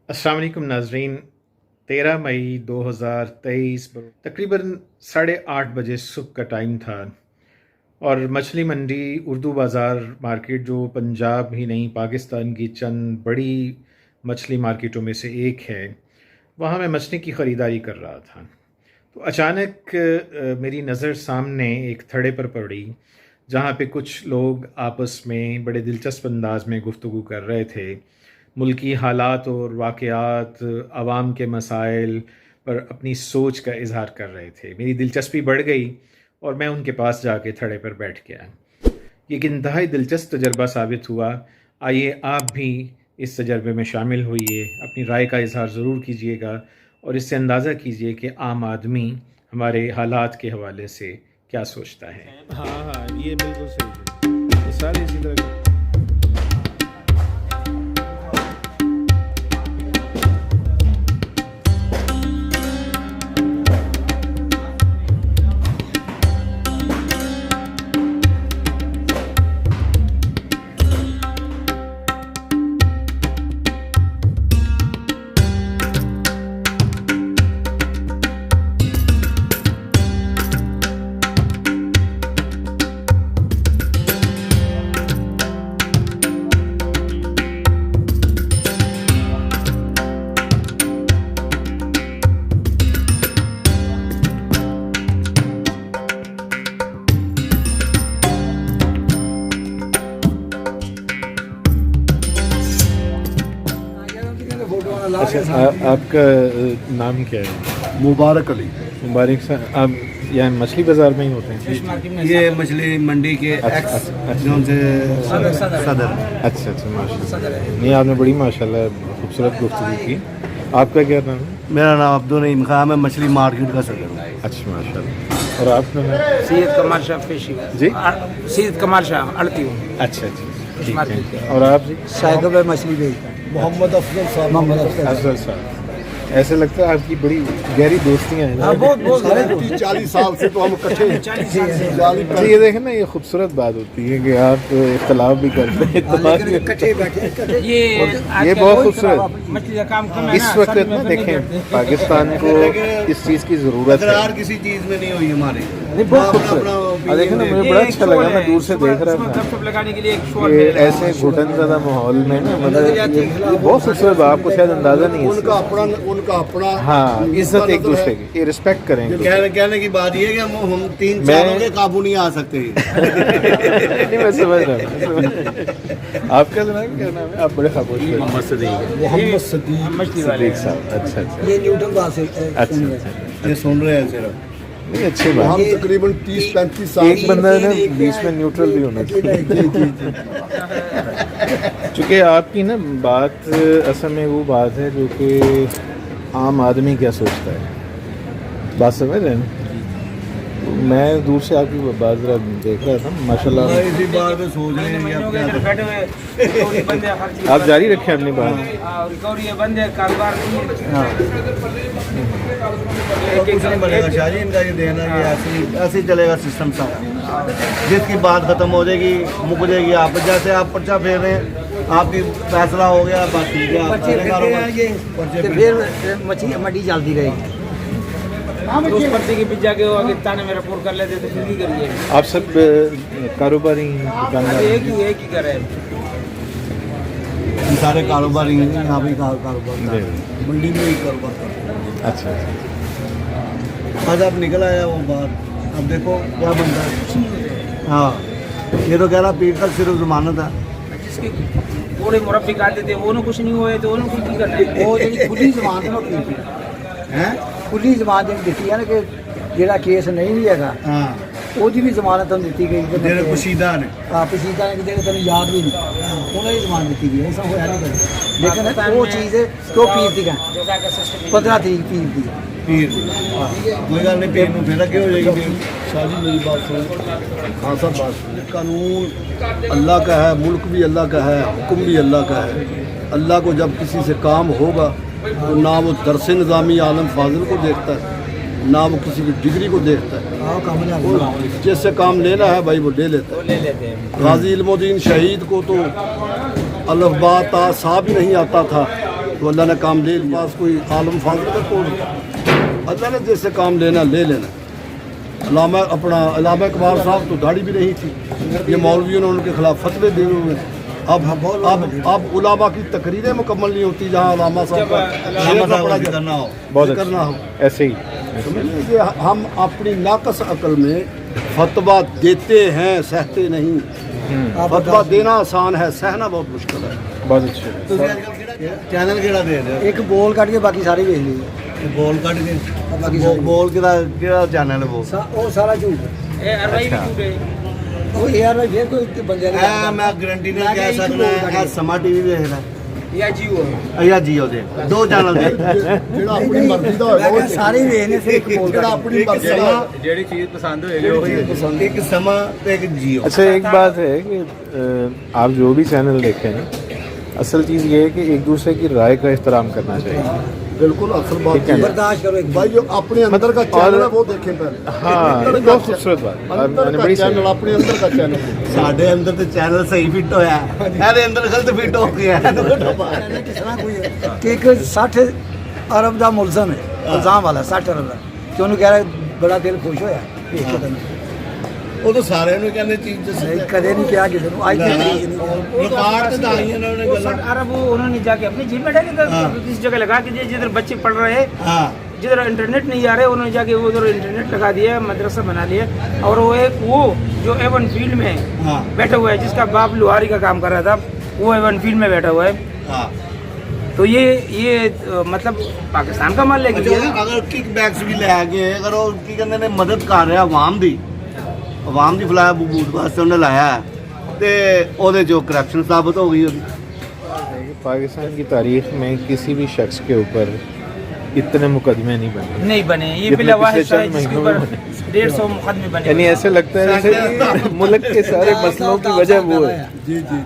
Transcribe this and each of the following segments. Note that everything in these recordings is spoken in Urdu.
السلام علیکم ناظرین، 13 مئی 2023 تقریباً 8:30 بجے صبح کا ٹائم تھا اور مچھلی منڈی اردو بازار مارکیٹ جو پنجاب ہی نہیں پاکستان کی چند بڑی مچھلی مارکیٹوں میں سے ایک ہے، وہاں میں مچھلی کی خریداری کر رہا تھا تو اچانک میری نظر سامنے ایک تھڑے پر پڑی جہاں پہ کچھ لوگ آپس میں بڑے دلچسپ انداز میں گفتگو کر رہے تھے، ملکی حالات اور واقعات، عوام کے مسائل پر اپنی سوچ کا اظہار کر رہے تھے۔ میری دلچسپی بڑھ گئی اور میں ان کے پاس جا کے تھڑے پر بیٹھ گیا۔ یہ ایک انتہائی دلچسپ تجربہ ثابت ہوا۔ آئیے آپ بھی اس تجربے میں شامل ہوئیے، اپنی رائے کا اظہار ضرور کیجیے گا اور اس سے اندازہ کیجیے کہ عام آدمی ہمارے حالات کے حوالے سے کیا سوچتا ہے۔ ہاں یہ بالکل صحیح ہے، یہ سارے اسی طرح کے آپ کا نام کیا ہے؟ مبارک علی۔ مبارک صاحب، آپ یہاں مچھلی بازار میں ہی ہوتے ہیں؟ یہ مچھلی منڈی کے ایکس جون سے صدر۔ اچھا ماشاء اللہ، نہیں آپ نے بڑی ماشاءاللہ خوبصورت گفتگو کی۔ آپ کا کیا نام ہے؟ میرا نام عبدالرحیم خان، میں مچھلی مارکیٹ کا صدر ہوں۔ اچھا ماشاء اللہ، اور آپ کا نام؟ سید کمال شاہ پیشی جی سید کمال شاہ اڑتی ہوں۔ اچھا ٹھیک ہے، اور آپ جی؟ شاہد مچھلی بیچتا ہوں۔ محمد افضل صاحب۔ محمد افضل افضل صاحب، ایسے لگتا ہے آپ کی بڑی گہری دوستیاں ہیں۔ بہت 40 سال سے تو ہم اکٹھے ہیں۔ 40 سال سے جی یہ دیکھیں نا، یہ خوبصورت بات ہوتی ہے کہ آپ اختلاف بھی کرتے ہیں، اتفاق بھی کرتے ہیں۔ یہ بہت خوبصورت، مچھلی کا کام کم ہے اس نا، وقت سب نا میں دیکھیں پاکستان کو اس چیز کی ضرورت ہے۔ اقرار کسی چیز میں نہیں ہوئی ہماری۔ نہیں بہت خوبصورت، دیکھیں نا مجھے بڑا اچھا لگا، میں دور سے دیکھ رہا تھا سب لگانے کے لیے ایک شور کہ ایسے گھٹن زدہ ماحول میں نا، مطلب یہ بہت خوبصورت، آپ کو شاید اندازہ نہیں ان کا اپنا ہاں عزت ایک دوسرے کی، رسپیکٹ کریں گے۔ کہنے کی بات یہ ہے کہ ہم 3-4 کے قابو نہیں آ سکتے۔ نہیں میں سمجھ رہا ہوں۔ آپ کا جناب کیا نام ہے؟ آپ بڑے خاموش ہیں۔ محمد صدیق مچھلی والے صدیق صاحب، اچھا یہ نیوٹن کا سے اچھا، یہ سن رہے ہیں صرف۔ نہیں اچھی بات، ہم تقریباً 30-35 سال ایک بندہ ہے نا بیچ میں نیوٹرل بھی ہونا چاہیے۔ چونکہ آپ کی نا بات اصل میں وہ بات ہے جو کہ عام آدمی کیا سوچتا ہے، بات سمجھ رہے ہیں نا؟ میں دور سے آپ کی بات ذرا دیکھ رہا تھا ماشاءاللہ۔ اسی بار میں سوچ رہے ہیں کہ بیٹھے ہوئے بندے خرچ آپ جاری رکھیں اپنی بات۔ ریکوری بندے کاروبار نہیں ہے۔ ہاں کچھ نہیں بنے گا شاہ جی، ان کا یہ دینا یہ ایسے ہی چلے گا سسٹم سب۔ جس کی بات ختم ہو جائے گی، مک جائے گی، آپ جیسے آپ پرچہ پھیر رہے ہیں، آپ کی فیصلہ ہو گیا، بات ٹھیک ہے، پھر مچھلی منڈی چلتی رہے گی۔ اس پرچے کے پیچھے کے آگے تانے میرا پور کر لیتے تو پھر بھی کریے۔ آپ سب کاروباری دکاندار؟ ایک ہی کر رہے ہیں۔ سارے کاروباری ہیں، یہاں بھی کاروبار منڈی میں ہی کاروبار کرتے ہیں۔ اچھا آج آپ نکل آیا وہ باہر، اب دیکھو کیا بنتا ہے۔ ہاں یہ تو کہہ رہا پیٹ تک صرف ضمانت ہے۔ جس کے پورے مربی آتے تھے وہ کچھ نہیں ہوئے تو انہوں کچھ نہیں کرنا۔ وہ کھلی ضمانت کھلی ضمانت دیتی ہے نا کہ جہاں کیس نہیں بھی ہے ہاں وہ بھی ضمانت دیتی گئی۔ جڑے پوشیدہ نے، پسیدہ نے جڑے تمہیں یاد بھی نہیں انہیں بھی ضمانت دیتی گئی، ایسا ہوا نہیں کرتا۔ لیکن وہ چیز ہے کہ وہ پیر دی گئے 15 تاریخ پیر دی پیر کوئی گل نہیں، پیر پھر اگے ہو جائے گی۔ شاہ جی میری بات سنیں، خان صاحب بات سنیں، قانون اللہ کا ہے، ملک بھی اللہ کا ہے، حکم بھی اللہ کا ہے۔ اللہ کو جب کسی سے کام ہوگا تو نہ وہ درس نظامی عالم فاضل کو دیکھتا ہے، نہ وہ کسی کی ڈگری کو دیکھتا ہے۔ جس سے کام لینا ہے بھائی وہ لے لیتا ہے۔ غازی علم الدین شہید کو تو الف با تا صا بھی نہیں آتا تھا، تو اللہ نے کام لے لیا. پاس کوئی عالم فاضل کا کوئی اللہ نے جیسے کام لینا لے لینا. علامہ اقبال صاحب تو داڑھی بھی نہیں تھی, یہ مولویوں نے ان کے خلاف فتوے دیے ہوئے ہیں. اب علماء کی تقریریں مکمل نہیں ہوتی جہاں علامہ صاحب کا کرنا ہو, بہت کرنا ہو. ایسے ہی ہم اپنی ناقص عقل میں فتویٰ دیتے ہیں, سہتے نہیں. فتویٰ دینا آسان ہے, سہنا بہت مشکل ہے. بہت اچھے. چینل کیڑا دے رہے ایک بول کٹ کے باقی سارے ویچ لیے. بول کٹ کے باقی سارے بول کیڑا چینل ہے وہ وہ سارا جھوٹ ہے. وہ یار پھر کوئی بندے میں گارنٹی نہیں کہہ سکتا سما ٹی وی دیکھ رہا یا جیو دے دو چینل دے جڑا اپنی مرضی دا ہوئے سارے ویچنے سے ایک بول جڑا اپنی مرضی دا جیڑی چیز پسند ہوئے گی وہی پسند, ایک سما تے ایک جیو. اچھا ایک بات ہے کہ آپ جو بھی چینل دیکھیں اصل چیز یہ ہے کہ ایک دوسرے کی رائے کا احترام کرنا چاہیے. بالکل اصل بات ہے. برداشت کرو ایک بھائی جو اپنے اندر کا چینل ہے وہ دیکھیں پہلے. ہاں بہت خوبصورت بات, اندر کا چینل اپنے اندر کا چینل. ساڈے اندر تے چینل صحیح فٹ ہویا ہے, میرے اندر غلط فٹ ہو گیا ہے. کہ ایک 60 ارب دا ملزم ہے الزام والا 60 ارب دا کہ انہوں کہہ رہا ہے بڑا دل خوش ہویا بھیج کے تینوں. وہ تو سارے نوں کہندے چیز کدے نہیں کیا کسی نے آج تک نہیں. ریکارڈ تے دائی انہوں نے گلاں. عرب انہوں نے جا کے اپنی جیب میں ڈالے کسی جگہ لگا کے جدھر بچے پڑھ رہے ہاں جدھر انٹرنیٹ نہیں آ رہے انہوں نے جا کے ادھر انٹرنیٹ لگا دیا, مدرسہ بنا لیا. اور وہ ایک وہ جو ایون فیلڈ میں بیٹھا ہوا ہے جس کا باپ لوہاری کا کام کر رہا تھا وہ ایون فیلڈ میں بیٹھا ہوا ہے. تو یہ مطلب پاکستان کا مال لے کے اگر کک بیکس بھی لے کے اگر وہ کی کہندے نے مدد کر رہا عوام دی فلاح بہبود واسطے انہیں لایا ہے تے او دے جو کرپشن ثابت ہو گئی. پاکستان کی تاریخ میں کسی بھی شخص کے اوپر اتنے مقدمے نہیں بنے. یہ بلا واحد ہے جس کے اوپر 150 مقدمے بنے. یعنی ایسے لگتا ہے جیسے ملک کے سارے مسئلوں کی وجہ وہ ہے. جی جی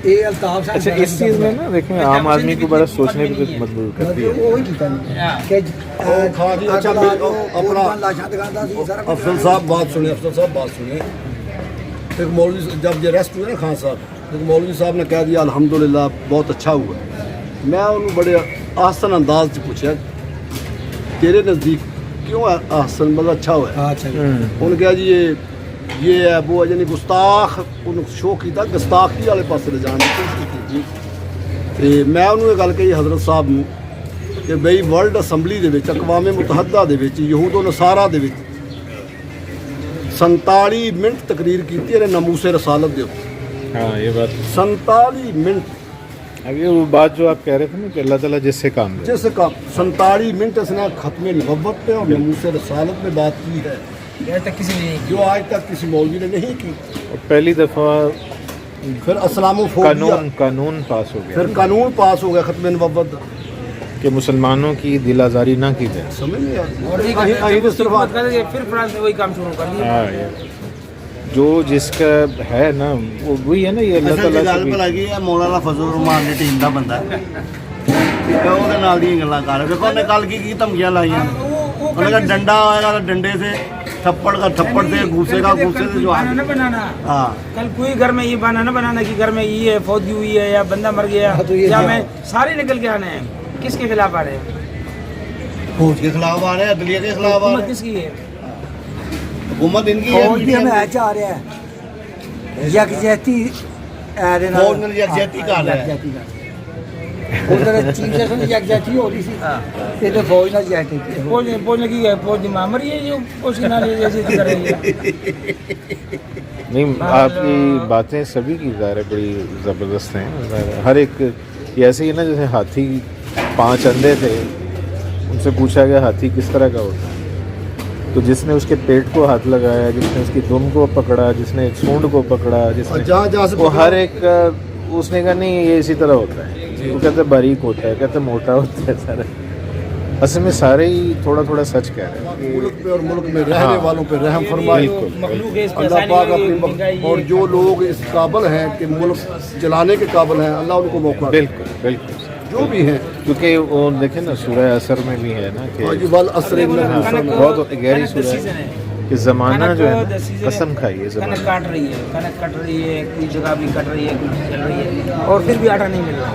یہ الطاف اچھا اس چیز میں نا دیکھیں عام آدمی کو بڑا سوچنے پہ مجبور کرتی ہے. وہی کیتا نہیں کہ اچھا اپنا لاشاں دکھاندا سی سارا افضل صاحب بات سنیں. ایک مولوی جب یہ ریسٹ ہوئے نا خان صاحب, ایک مولوی صاحب نے کہہ دیا الحمدللہ بہت اچھا ہوا. میں انہوں بڑے آسن انداز سے پوچھا تیرے نزدیک کیوں آسن مطلب اچھا ہوا ہے. انہوں نے کہا جی یہ ہے وہ یعنی گستاخ انہوں شو کیتا گستاخی والے پاسے لے جانے کی کوشش کی. میں انہوں نے گل کہی حضرت صاحب نے کہ بھئی ورلڈ اسمبلی دے وچ اقوام متحدہ دے وچ یہود و نصارہ دے وچ 47 منٹ تقریر کیتی ہے ناموس رسالت دے اوپر. ہاں یہ بات 47 منٹ. اب یہ وہ بات جو آپ کہہ رہے تھے نا کہ اللہ تعالیٰ جس سے کام دے, جس کا 47 منٹ اس نے ختم نبوت پہ اور ناموس رسالت میں بات کی ہے جو آج تک کسی مولوی نے نہیں کی. پہلی دفعہ پھر اسلام و فوبیا قانون پاس ہو گیا, پھر قانون پاس ہو گیا ختم نبوت کہ مسلمانوں کی دل آزاری نہ کی جائے. سمجھ نہیں اور پھر فرانس نے وہی کام شروع کر دیا. ہاں جو جس کا ہے نا وہ وہی ہے نا. یہ اللہ تعالیٰ سے بھی لگی ہے مولانا فضل الرحمان دی ٹیم دا بندہ ہے وہ نال دی گلاں کر رہے. دیکھو نے کل کی دھمکیاں لائیاں. انہوں نے کہا ڈنڈا ہوئے گا تو ڈنڈے سے, تھپڑ کا تھپڑ سے, گھوسے کا گھوسے سے. جو بہانا نہ بنانا. ہاں کل کوئی گھر میں یہ بہانا نہ بنانا کہ گھر میں یہ ہے فوت ہوئی ہے یا بندہ مر گیا یا میں سارے نکل کے آنے ہیں. کس کے خلاف آ رہے ہیں؟ فوج کے خلاف آ رہے ہیں, عدلیہ کے خلاف آ رہے ہیں. کس کی ہے؟ حکومت ان کی فوج بھی ہمیں ہے. ایچ آ رہا ہے یکجہتی فوج نے یکجہتی کر رہا ہے. ادھر چیف جسٹس یکجہتی ہو رہی سی ادھر فوج نے یکجہتی فوج نے کی ہے. فوج دی مامر یہ جو کوشش نہ جیسے کر رہی ہے. نہیں. آپ کی باتیں سبھی کی ظاہر ہے بڑی زبردست ہیں. ہر ایک ایسے ہی نا جیسے ہاتھی 5 اندھے تھے, ان سے پوچھا گیا ہاتھی کس طرح کا ہوتا ہے, تو جس نے اس کے پیٹ کو ہاتھ لگایا, جس نے اس کی دم کو پکڑا, جس نے ایک سونڈ کو پکڑا, جس نے جہاں سے وہ ہر ایک اس نے کہا نہیں یہ اسی طرح ہوتا ہے. وہ کہتے باریک ہوتا ہے, کہتے موٹا ہوتا ہے. سارا اصل میں سارے ہی تھوڑا تھوڑا سچ کہہ رہے ہیں. ملک پہ اور ملک میں رہنے والوں پہ رحم فرمائے. مخلوق ہے اس پہ اللہ پاک اپنی آسانی اور جو لوگ اس قابل ہیں کہ ملک چلانے کے قابل ہیں اللہ ان کو موقع دے. بالکل بالکل جو بھی ہیں کیونکہ وہ دیکھیں نا سورہ اثر میں بھی ہے نا کہ والعصر ان الانسان بہت گہری سورہ ہے کہ زمانہ جو ہے نا قسم کھائی ہے. کنک زمانہ کاٹ رہی ہے, کنک کٹ رہی ہے, کوئی جگہ بھی کٹ رہی ہے, کوئی چل رہی ہے اور پھر بھی آٹا نہیں مل رہا.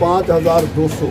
5,200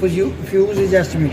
ਫਿਊਜ਼ ਐਡਜਸਟਮੈਂਟ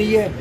ਰਹੀ ਹੈ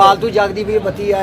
ਫਾਲਤੂ ਜਗਦੀ ਵੀ ਬੱਤੀ ਹੈ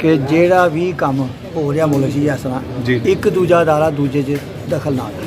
ਕਿ ਜਿਹੜਾ ਵੀ ਕੰਮ ਹੋ ਰਿਹਾ ਮੁਲਕ 'ਚ ਇਸ ਤਰ੍ਹਾਂ ਜੀ। ਇੱਕ ਦੂਜਾ ਅਦਾਰਾ ਦੂਜੇ 'ਚ ਦਖਲ ਨਾ ਦੇ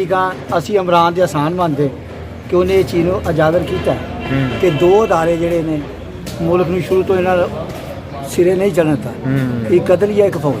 ਤੀਕਾਂ ਅਸੀਂ ਇਮਰਾਨ ਦੇ ਆਸਾਨ ਮੰਨਦੇ ਕਿ ਉਹਨੇ ਇਹ ਚੀਜ਼ ਨੂੰ ਉਜਾਗਰ ਕੀਤਾ ਕਿ ਦੋ ਅਦਾਰੇ ਜਿਹੜੇ ਨੇ ਮੁਲਕ ਨੂੰ ਸ਼ੁਰੂ ਤੋਂ ਇਹਨਾਂ ਸਿਰੇ ਨਹੀਂ ਚੱਲਣ ਦਿੱਤਾ ਇੱਕ ਅਦਲੀਆ ਇੱਕ ਫੌਜ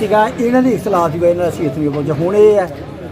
ਤੀਕਾਂ ਇਹਨਾਂ ਦੇ ਇਖਤਲਾਫ ਦੀ ਵਜ੍ਹਾ ਨਾਲ ਅਸੀਂ ਇਤਨੀ ਪਹੁੰਚੇ ਹੁਣ ਇਹ ਹੈ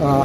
ਹਾਂ,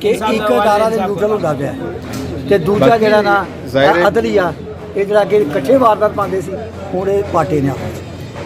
ਕਿ ਇੱਕ ਅਦਾਰਾ ਦੇ ਨਿਊਟਰਲ ਹੁੰਦਾ ਪਿਆ ਤੇ ਦੂਜਾ ਬਾਕੀ ਜਿਹੜਾ ਨਾ ਜ਼ਾਹਿਰ ਹੈ- ਅਦਲੀਆ ਇਹ ਜਿਹੜਾ ਕਿ ਇਕੱਠੇ ਵਾਰਦਾਤ ਪਾਉਂਦੇ ਸੀ ਹੁਣ ਇਹ ਪਾਟੇ ਨੇ ਆਪਸ 'ਚ।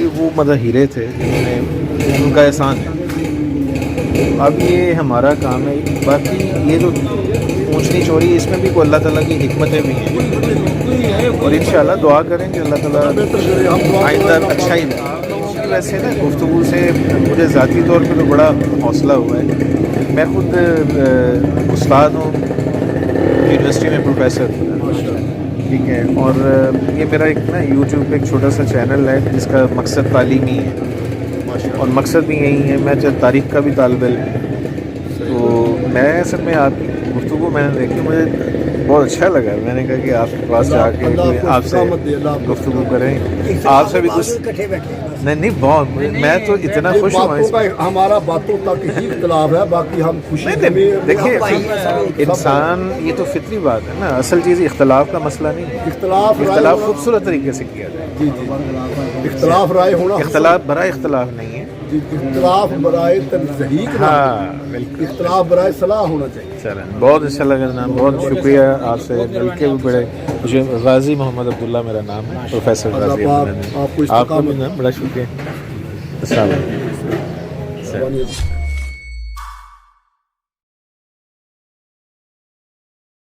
یہ وہ مطلب ہیرے تھے جنہوں نے، ان کا احسان ہے۔ اب یہ ہمارا کام ہے، باقی یہ جو اونچنی چوری اس میں بھی کوئی اللہ تعالیٰ کی حکمتیں بھی ہیں، اور انشاءاللہ دعا کریں کہ اللہ تعالیٰ آئندہ اچھا ہی دے۔ ویسے نا گفتگو سے مجھے ذاتی طور پہ تو بڑا حوصلہ ہوا ہے، میں خود استاد ہوں، یونیورسٹی میں پروفیسر ہوں، ٹھیک ہے، اور یہ میرا ایک نا یوٹیوب پہ ایک چھوٹا سا چینل ہے جس کا مقصد تعلیمی ہے، اور مقصد بھی یہی ہے، میں تاریخ کا بھی طالب علم، تو میں اصل میں آپ کی گفتگو میں نے دیکھی، مجھے بہت اچھا لگا، میں نے کہا کہ آپ کے پاس جا کے آپ سے گفتگو کریں، آپ سے بھی کچھ نہیں بہت، میں تو اتنا خوش ہوا اس میں۔ ہمارا باتوں تک ہی اختلاف ہے، باقی ہم خوشی دیکھیے انسان، یہ تو فطری بات ہے نا، اصل چیز اختلاف کا مسئلہ نہیں ہے، اختلاف خوبصورت طریقے سے کیا جائے، جی جی، اختلاف رائے ہونا، اختلاف برائے اختلاف نہیں ہے، اختلاف برائے تحقیق، ہاں بالکل، اختلاف برائے صلاح ہونا چاہیے۔ چلیں بہت اچھا لگا جناب، بہت شکریہ آپ سے مل کے بھی بڑے، مجھے غازی محمد عبداللہ میرا نام ہے، پروفیسر غازی آپ کو آپ کو بھی نا بڑا شکریہ، السلام علیکم۔